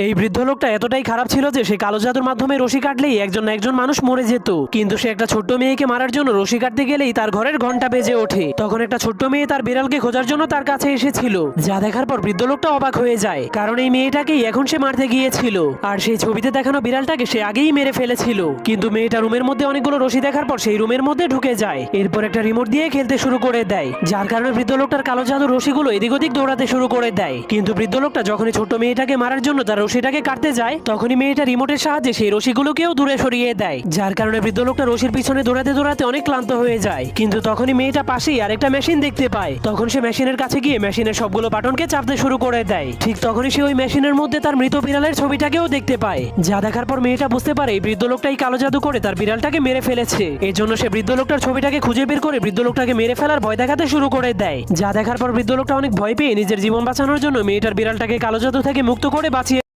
এই বৃদ্ধ লোকটা এতটাই খারাপ ছিল যে সে কালো জাদুর মাধ্যমে রশি কাটলেই একজন না একজন মানুষ মরে যেত। কিন্তু সে একটা ছোট্ট মেয়েকে মারার জন্য রশি কাটতে গেলেই তার ঘরের ঘন্টা বেজে ওঠে। তখন একটা ছোট্ট মেয়ে তার বিড়ালকে খোঁজার জন্য তার কাছে এসেছিল, যা দেখার পর বৃদ্ধ লোকটা অবাক হয়ে যায়, কারণ এই মেয়েটাকেই এখন সে মারতে গিয়েছিল। আর সেই ছবিতে দেখানো বিড়ালটাকে সে আগেই মেরে ফেলেছিল। কিন্তু মেয়েটা রুমের মধ্যে অনেকগুলো রশি দেখার পর সেই রুমের মধ্যে ঢুকে যায়, এরপর একটা রিমোট দিয়ে খেলতে শুরু করে দেয়, যার কারণে বৃদ্ধ লোকটার কালো জাদুর রশিগুলো এদিক ওদিক দৌড়াতে শুরু করে দেয়। কিন্তু বৃদ্ধ লোকটা যখনই ছোট্ট মেয়েটাকে মারার জন্য তার রশিটাকে কাটতে যায়, তখনই মেয়েটা রিমোটের সাহায্যে সেই রশিগুলোকেও দূরে সরিয়ে দেয়, যার কারণে বৃদ্ধ লোকটা রশির পিছনে দৌড়াতে দৌড়াতে অনেক ক্লান্ত হয়ে যায়। কিন্তু তখনই মেয়েটা পাশেই আরেকটা মেশিন দেখতে পায়। তখন সে মেশিনের কাছে গিয়ে মেশিনের সবগুলো বাটনকে চাপতে শুরু করে দেয়। ঠিক তখনই সে ওই মেশিনের মধ্যে তার মৃত বিড়ালের ছবিটাকেও দেখতে পায়, যা দেখার পর মেয়েটা বুঝতে পারে এই বৃদ্ধ লোকটাই কালো জাদু করে তার বিড়ালটাকে মেরে ফেলেছে। এর জন্য সে বৃদ্ধ লোকটার ছবিটাকে খুঁজে বের করে বৃদ্ধ লোকটাকে মেরে ফেলার ভয় দেখাতে শুরু করে দেয়, যা দেখার পর বৃদ্ধ লোকটা অনেক ভয় পেয়ে নিজের জীবন বাঁচানোর জন্য মেয়েটার বিড়ালটাকে কালো জাদু থেকে মুক্ত করে বাঁচিয়ে